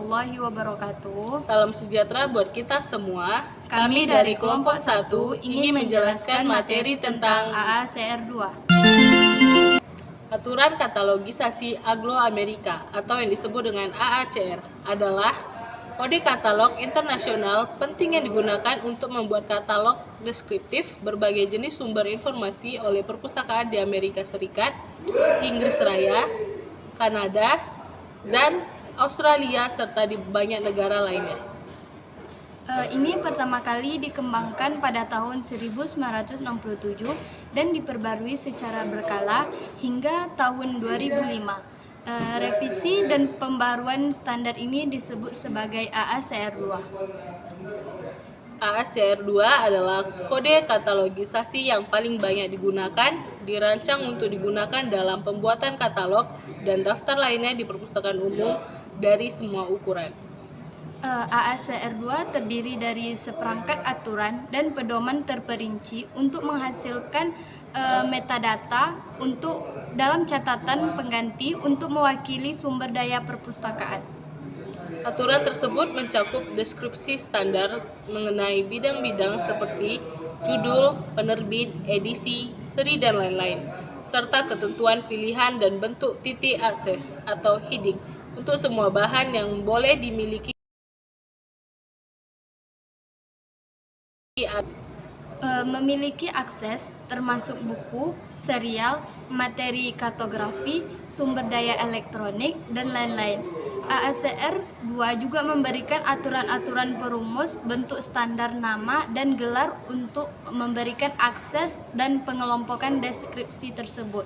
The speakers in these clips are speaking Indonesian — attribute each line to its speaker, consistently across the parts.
Speaker 1: warahmatullahi wabarakatuh.
Speaker 2: Salam sejahtera buat kita semua. Kami dari kelompok 1 ingin menjelaskan materi tentang
Speaker 1: AACR 2.
Speaker 2: Aturan Katalogisasi Anglo-Amerika atau yang disebut dengan AACR adalah kode katalog internasional penting yang digunakan untuk membuat katalog deskriptif berbagai jenis sumber informasi oleh perpustakaan di Amerika Serikat, Inggris Raya, Kanada, dan Australia serta di banyak negara lainnya.
Speaker 1: Ini pertama kali dikembangkan pada tahun 1967 dan diperbarui secara berkala hingga tahun 2005. Revisi dan pembaruan standar ini disebut sebagai AACR 2.
Speaker 2: AACR 2 adalah kode katalogisasi yang paling banyak digunakan, dirancang untuk digunakan dalam pembuatan katalog dan daftar lainnya di perpustakaan umum dari semua ukuran.
Speaker 1: AACR 2 terdiri dari seperangkat aturan dan pedoman terperinci untuk menghasilkan metadata untuk dalam catatan pengganti untuk mewakili sumber daya perpustakaan.
Speaker 2: Aturan tersebut mencakup deskripsi standar mengenai bidang-bidang seperti judul, penerbit, edisi, seri, dan lain-lain, serta ketentuan pilihan dan bentuk titik akses atau heading untuk semua bahan yang boleh dimiliki
Speaker 1: memiliki akses termasuk buku, serial, materi kartografi, sumber daya elektronik, dan lain-lain. AACR 2 juga memberikan aturan-aturan perumus bentuk standar nama dan gelar untuk memberikan akses dan pengelompokan deskripsi tersebut.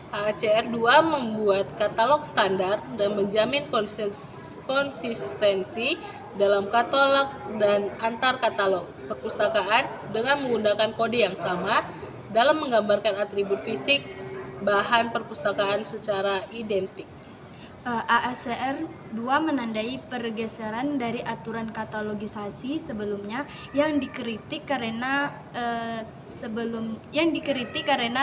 Speaker 2: AACR 2 membuat katalog standar dan menjamin konsistensi dalam katalog dan antar katalog perpustakaan dengan menggunakan kode yang sama dalam menggambarkan atribut fisik bahan perpustakaan secara identik.
Speaker 1: AACR 2 menandai pergeseran dari aturan katalogisasi sebelumnya yang dikritik karena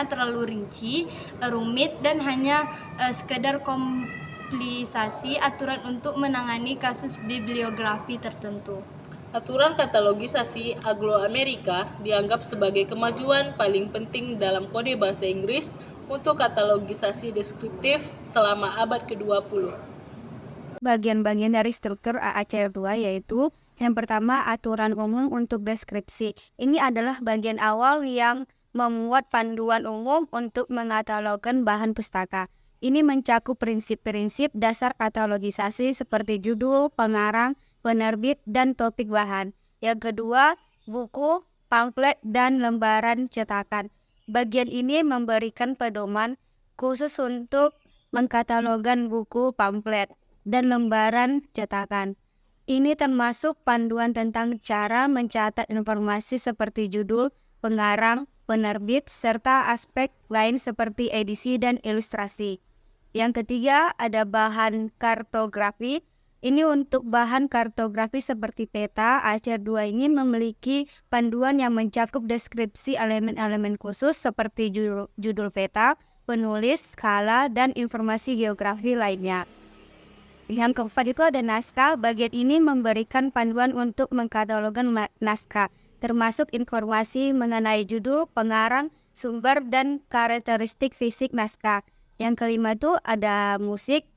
Speaker 1: terlalu rinci, rumit, dan hanya sekedar komplisasi aturan untuk menangani kasus bibliografi tertentu.
Speaker 2: Aturan katalogisasi Anglo-Amerika dianggap sebagai kemajuan paling penting dalam kode bahasa Inggris untuk katalogisasi deskriptif selama abad ke-20.
Speaker 3: Bagian-bagian dari struktur AACR 2 yaitu yang pertama aturan umum untuk deskripsi. Ini adalah bagian awal yang memuat panduan umum untuk mengatalogkan bahan pustaka. Ini mencakup prinsip-prinsip dasar katalogisasi seperti judul, pengarang, penerbit, dan topik bahan. Yang kedua, buku, pamflet, dan lembaran cetakan. Bagian ini memberikan pedoman khusus untuk mengkatalogkan buku, pamflet, dan lembaran cetakan. Ini termasuk panduan tentang cara mencatat informasi seperti judul, pengarang, penerbit, serta aspek lain seperti edisi dan ilustrasi. Yang ketiga, ada bahan kartografi. Ini untuk bahan kartografi seperti peta. AACR 2 ini memiliki panduan yang mencakup deskripsi elemen-elemen khusus seperti judul peta, penulis, skala, dan informasi geografi lainnya. Yang keempat itu ada naskah. Bagian ini memberikan panduan untuk mengkatalogkan naskah, termasuk informasi mengenai judul, pengarang, sumber, dan karakteristik fisik naskah. Yang kelima itu ada musik.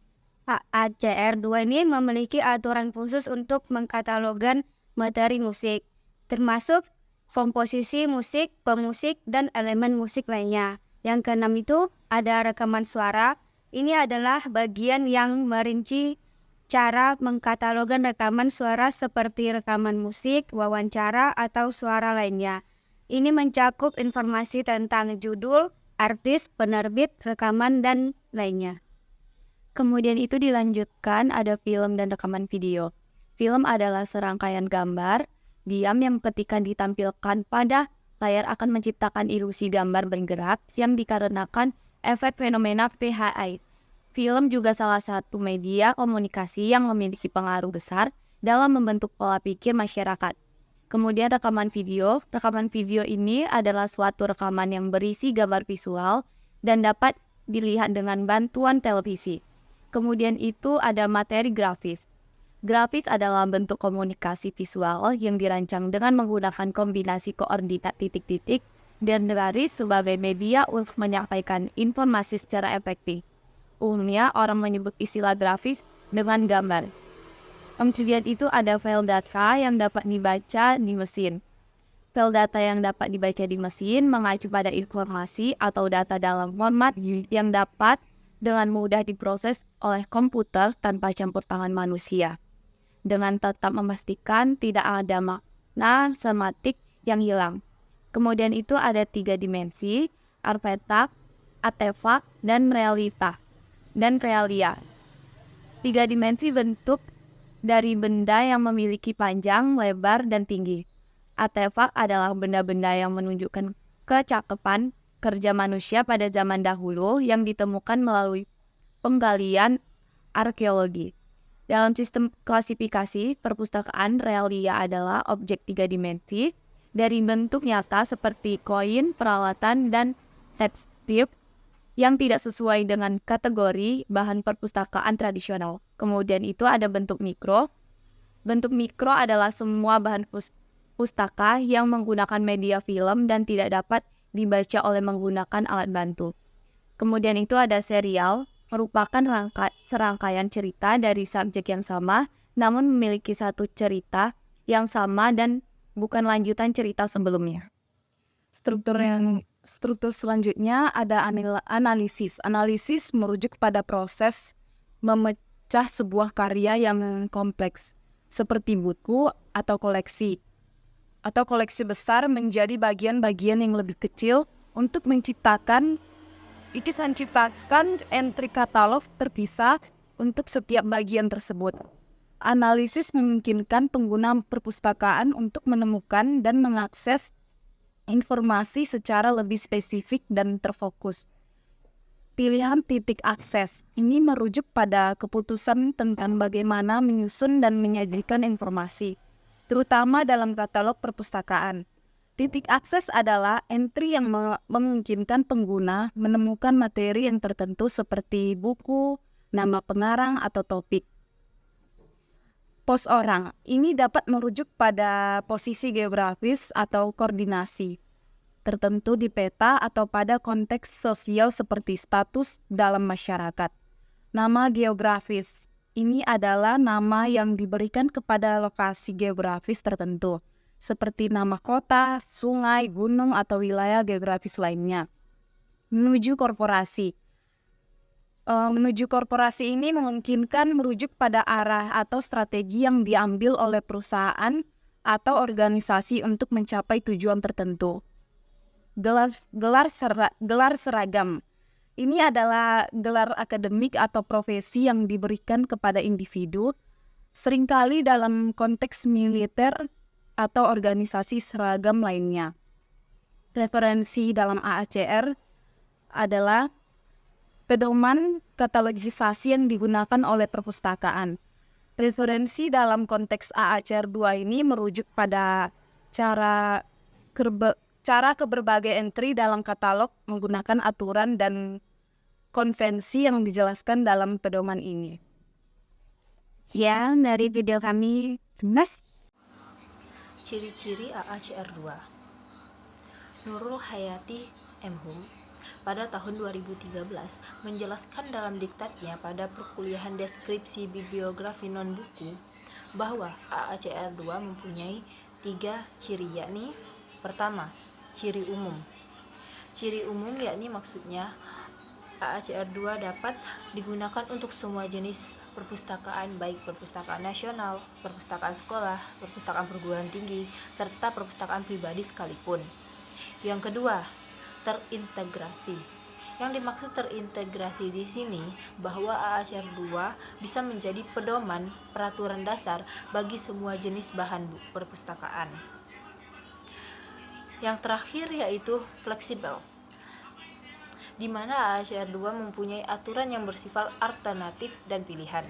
Speaker 3: AACR 2 ini memiliki aturan khusus untuk mengkatalogkan materi musik, termasuk komposisi musik, pemusik, dan elemen musik lainnya. Yang keenam itu ada rekaman suara. Ini adalah bagian yang merinci cara mengkatalogkan rekaman suara seperti rekaman musik, wawancara, atau suara lainnya. Ini mencakup informasi tentang judul, artis, penerbit, rekaman, dan lainnya.
Speaker 4: Kemudian itu dilanjutkan ada film dan rekaman video. Film adalah serangkaian gambar diam yang ketika ditampilkan pada layar akan menciptakan ilusi gambar bergerak yang dikarenakan efek fenomena PHI. Film juga salah satu media komunikasi yang memiliki pengaruh besar dalam membentuk pola pikir masyarakat. Kemudian rekaman video. Rekaman video ini adalah suatu rekaman yang berisi gambar visual dan dapat dilihat dengan bantuan televisi. Kemudian itu ada materi grafis. Grafis adalah bentuk komunikasi visual yang dirancang dengan menggunakan kombinasi koordinat titik-titik dan garis sebagai media untuk menyampaikan informasi secara efektif. Umumnya, orang menyebut istilah grafis dengan gambar. Kemudian itu ada file data yang dapat dibaca di mesin. File data yang dapat dibaca di mesin mengacu pada informasi atau data dalam format yang dapat dengan mudah diproses oleh komputer tanpa campur tangan manusia, dengan tetap memastikan tidak ada makna semantik yang hilang. Kemudian itu ada 3 dimensi, artefak, dan realia. 3 dimensi bentuk dari benda yang memiliki panjang, lebar, dan tinggi. Artefak adalah benda-benda yang menunjukkan kecakapan kerja manusia pada zaman dahulu yang ditemukan melalui penggalian arkeologi. Dalam sistem klasifikasi perpustakaan, realia adalah objek 3 dimensi dari bentuk nyata seperti koin, peralatan, dan tekstil yang tidak sesuai dengan kategori bahan perpustakaan tradisional. Kemudian itu ada bentuk mikro. Bentuk mikro adalah semua bahan pustaka yang menggunakan media film dan tidak dapat dibaca oleh menggunakan alat bantu. Kemudian itu ada serial, merupakan serangkaian cerita dari subjek yang sama, namun memiliki satu cerita yang sama dan bukan lanjutan cerita sebelumnya.
Speaker 5: Struktur selanjutnya ada analisis. Analisis merujuk pada proses memecah sebuah karya yang kompleks, seperti buku atau koleksi besar menjadi bagian-bagian yang lebih kecil untuk menciptakan entry katalog terpisah untuk setiap bagian tersebut. Analisis memungkinkan pengguna perpustakaan untuk menemukan dan mengakses informasi secara lebih spesifik dan terfokus. Pilihan titik akses ini merujuk pada keputusan tentang bagaimana menyusun dan menyajikan informasi, terutama dalam katalog perpustakaan. Titik akses adalah entry yang memungkinkan pengguna menemukan materi yang tertentu seperti buku, nama pengarang, atau topik. Pos orang ini dapat merujuk pada posisi geografis atau koordinasi tertentu di peta atau pada konteks sosial seperti status dalam masyarakat. Nama geografis ini adalah nama yang diberikan kepada lokasi geografis tertentu, seperti nama kota, sungai, gunung, atau wilayah geografis lainnya. Menuju korporasi. Menuju korporasi ini memungkinkan merujuk pada arah atau strategi yang diambil oleh perusahaan atau organisasi untuk mencapai tujuan tertentu. Gelar seragam. Ini adalah gelar akademik atau profesi yang diberikan kepada individu, seringkali dalam konteks militer atau organisasi seragam lainnya. Referensi dalam AACR adalah pedoman katalogisasi yang digunakan oleh perpustakaan. Referensi dalam konteks AACR 2 ini merujuk pada cara ke berbagai entry dalam katalog menggunakan aturan dan konvensi yang dijelaskan dalam pedoman ini.
Speaker 3: Ya, dari video kami, Mas.
Speaker 6: Ciri-ciri AACR 2. Nurul Hayati M.Hum pada tahun 2013 menjelaskan dalam diktatnya pada perkuliahan deskripsi bibliografi non-buku bahwa AACR 2 mempunyai 3 ciri, yakni pertama, ciri umum. Ciri umum yakni maksudnya AACR 2 dapat digunakan untuk semua jenis perpustakaan, baik perpustakaan nasional, perpustakaan sekolah, perpustakaan perguruan tinggi, serta perpustakaan pribadi sekalipun. Yang kedua, terintegrasi. Yang dimaksud terintegrasi di sini bahwa AACR 2 bisa menjadi pedoman peraturan dasar bagi semua jenis bahan perpustakaan. Yang terakhir yaitu fleksibel, di mana AACR 2 mempunyai aturan yang bersifat alternatif dan pilihan.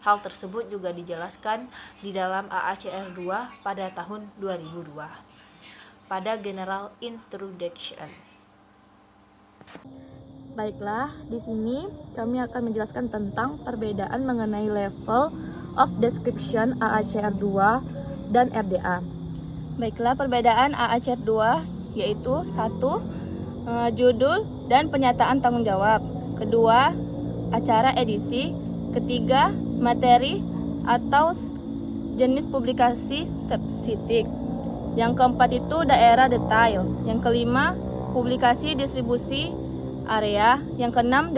Speaker 6: Hal tersebut juga dijelaskan di dalam AACR 2 pada tahun 2002 pada General Introduction.
Speaker 7: Baiklah, di sini kami akan menjelaskan tentang perbedaan mengenai level of Description AACR 2 dan RDA.
Speaker 1: Baiklah, perbedaan AACR 2 yaitu 1. Judul dan penyataan tanggung jawab. Kedua, acara edisi. Ketiga, materi atau jenis publikasi spesifik. Yang keempat itu daerah detail. Yang kelima, publikasi distribusi area. Yang keenam,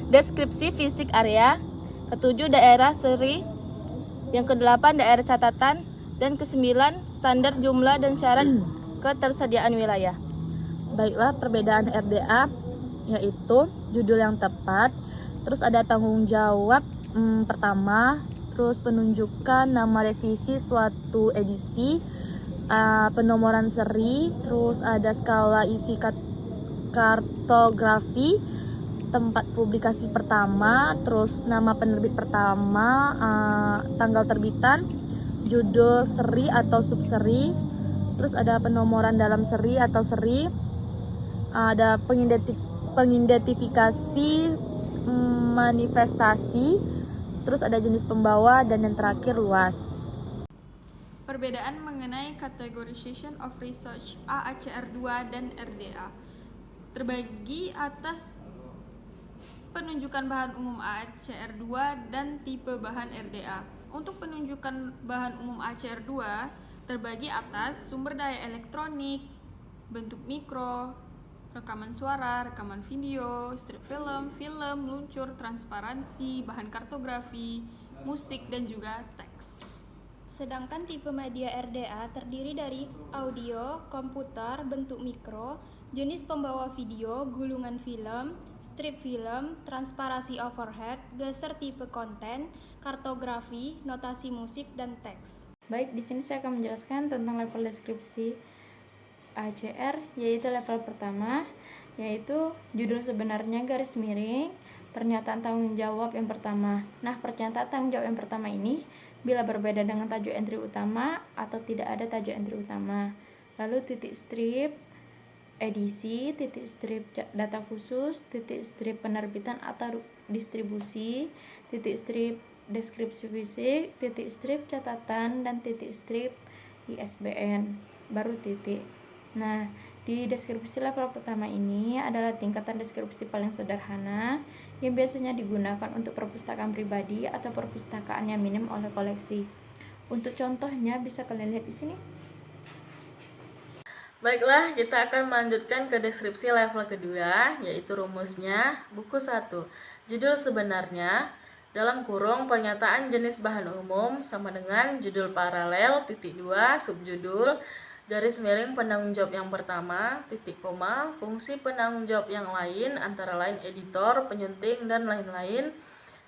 Speaker 1: deskripsi fisik area. Ketujuh, daerah seri. Yang kedelapan, daerah catatan. Dan kesembilan, standar jumlah dan syarat ketersediaan wilayah.
Speaker 7: Baiklah, perbedaan RDA yaitu judul yang tepat, terus ada tanggung jawab pertama, terus penunjukan nama revisi suatu edisi, penomoran seri, terus ada skala isi kartografi, tempat publikasi pertama, terus nama penerbit pertama, tanggal terbitan, judul seri atau subseri, terus ada penomoran dalam seri atau seri, ada pengidentifikasi manifestasi, terus ada jenis pembawa, dan yang terakhir luas.
Speaker 8: Perbedaan mengenai categorization of research AACR 2 dan RDA terbagi atas penunjukan bahan umum AACR 2 dan tipe bahan RDA. Untuk penunjukan bahan umum AACR 2 terbagi atas sumber daya elektronik, bentuk mikro, rekaman suara, rekaman video, strip film, film, luncur, transparansi, bahan kartografi, musik, dan juga teks.
Speaker 1: Sedangkan tipe media RDA terdiri dari audio, komputer, bentuk mikro, jenis pembawa video, gulungan film, strip film, transparansi overhead, geser tipe konten, kartografi, notasi musik, dan teks.
Speaker 9: Baik, di sini saya akan menjelaskan tentang level deskripsi AACR, yaitu level pertama, yaitu judul sebenarnya garis miring, pernyataan tanggung jawab yang pertama. Nah, pernyataan tanggung jawab yang pertama ini bila berbeda dengan tajuk entry utama atau tidak ada tajuk entry utama. Lalu titik strip edisi, titik strip data khusus, titik strip penerbitan atau distribusi, titik strip deskripsi fisik, titik strip catatan, dan titik strip ISBN, baru titik. Nah, di deskripsi level pertama ini adalah tingkatan deskripsi paling sederhana yang biasanya digunakan untuk perpustakaan pribadi atau perpustakaan yang minim oleh koleksi. Untuk contohnya bisa kalian lihat di sini.
Speaker 2: Baiklah, kita akan melanjutkan ke deskripsi level kedua, yaitu rumusnya. Buku 1. Judul sebenarnya dalam kurung pernyataan jenis bahan umum sama dengan judul paralel, titik 2, subjudul, garis miring penanggung jawab yang pertama, titik koma, fungsi penanggung jawab yang lain, antara lain editor, penyunting, dan lain-lain,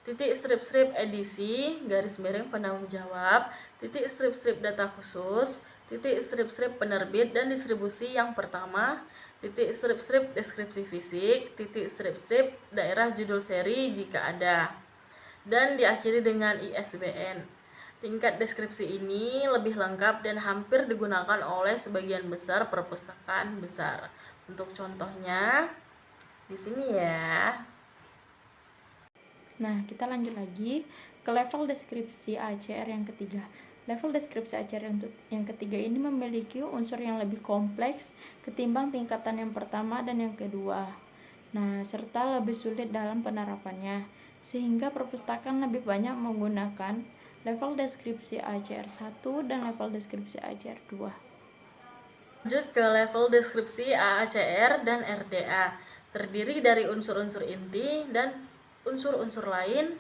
Speaker 2: titik strip-strip edisi, garis miring penanggung jawab, titik strip-strip data khusus, titik strip-strip penerbit dan distribusi yang pertama, titik strip-strip deskripsi fisik, titik strip-strip daerah judul seri jika ada, dan diakhiri dengan ISBN. Tingkat deskripsi ini lebih lengkap dan hampir digunakan oleh sebagian besar perpustakaan besar. Untuk contohnya di sini ya.
Speaker 9: Nah, kita lanjut lagi ke level deskripsi AACR yang ketiga. Level deskripsi AACR yang ketiga ini memiliki unsur yang lebih kompleks ketimbang tingkatan yang pertama dan yang kedua. Nah, serta lebih sulit dalam penerapannya, sehingga perpustakaan lebih banyak menggunakan level deskripsi AACR 1 dan level deskripsi AACR 2.
Speaker 2: Lanjut ke level deskripsi AACR dan RDA. Terdiri dari unsur-unsur inti dan unsur-unsur lain,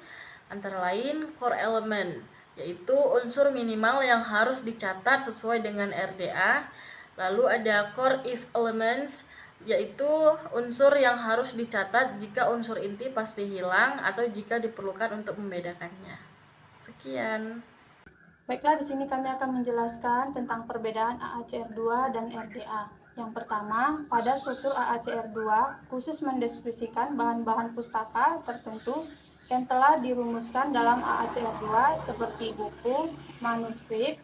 Speaker 2: antara lain core element, yaitu unsur minimal yang harus dicatat sesuai dengan RDA. Lalu ada core if elements, yaitu unsur yang harus dicatat jika unsur inti pasti hilang atau jika diperlukan untuk membedakannya. Sekian.
Speaker 10: Baiklah, di sini kami akan menjelaskan tentang perbedaan AACR 2 dan RDA. Yang pertama, pada struktur AACR 2 khusus mendeskripsikan bahan-bahan pustaka tertentu yang telah dirumuskan dalam AACR 2 seperti buku, manuskrip,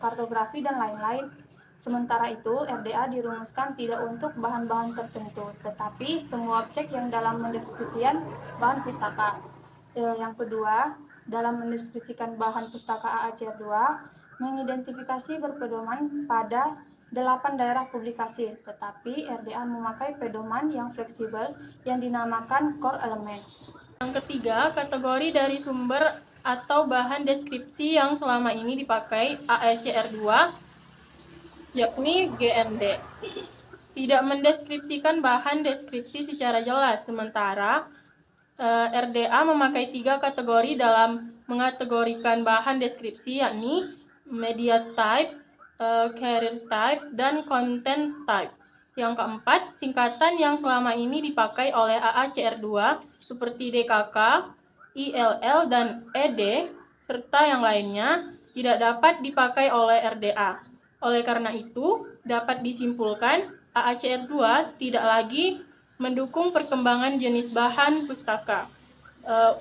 Speaker 10: kartografi, dan lain-lain. Sementara itu, RDA dirumuskan tidak untuk bahan-bahan tertentu, tetapi semua objek yang dalam mendeskripsikan bahan pustaka. Yang kedua, dalam mendeskripsikan bahan pustaka AACR 2 mengidentifikasi berpedoman pada 8 daerah publikasi, tetapi RDA memakai pedoman yang fleksibel yang dinamakan core element.
Speaker 11: Yang ketiga, kategori dari sumber atau bahan deskripsi yang selama ini dipakai AACR 2, yakni GMD. Tidak mendeskripsikan bahan deskripsi secara jelas, sementara RDA memakai 3 kategori dalam mengategorikan bahan deskripsi, yakni media type, career type, dan content type. Yang keempat, singkatan yang selama ini dipakai oleh AACR 2 seperti DKK, ILL, dan ED, serta yang lainnya tidak dapat dipakai oleh RDA. Oleh karena itu, dapat disimpulkan AACR 2 tidak lagi mendukung perkembangan jenis bahan pustaka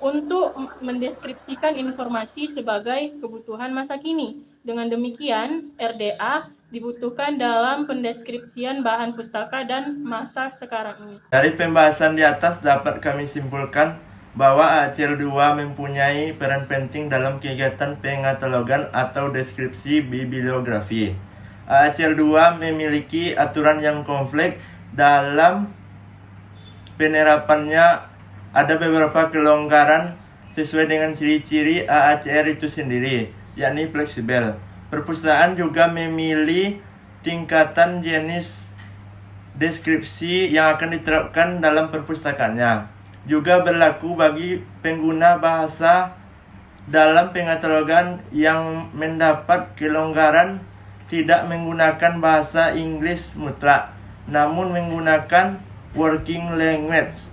Speaker 11: untuk mendeskripsikan informasi sebagai kebutuhan masa kini. Dengan demikian, RDA dibutuhkan dalam pendeskripsian bahan pustaka dan masa sekarang ini.
Speaker 12: Dari pembahasan di atas dapat kami simpulkan bahwa AACR 2 mempunyai peran penting dalam kegiatan pengatalogan atau deskripsi bibliografi. AACR 2 memiliki aturan yang kompleks dalam penerapannya. Ada beberapa kelonggaran sesuai dengan ciri-ciri AACR itu sendiri, yakni fleksibel. Perpustakaan juga memilih tingkatan jenis deskripsi yang akan diterapkan dalam perpustakaannya. Juga berlaku bagi pengguna bahasa dalam pengatalogan yang mendapat kelonggaran tidak menggunakan bahasa Inggris mutlak, namun menggunakan working language.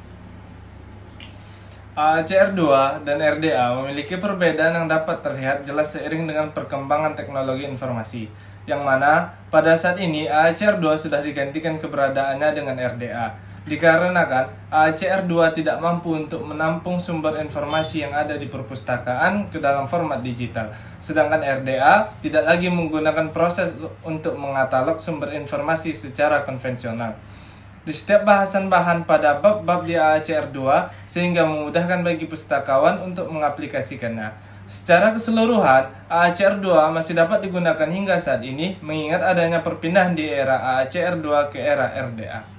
Speaker 13: AACR 2 dan RDA memiliki perbedaan yang dapat terlihat jelas seiring dengan perkembangan teknologi informasi, yang mana pada saat ini AACR 2 sudah digantikan keberadaannya dengan RDA, dikarenakan AACR 2 tidak mampu untuk menampung sumber informasi yang ada di perpustakaan ke dalam format digital, sedangkan RDA tidak lagi menggunakan proses untuk mengatalog sumber informasi secara konvensional di setiap bahasan bahan pada bab-bab di AACR 2 sehingga memudahkan bagi pustakawan untuk mengaplikasikannya. Secara keseluruhan, AACR 2 masih dapat digunakan hingga saat ini mengingat adanya perpindahan di era AACR 2 ke era RDA.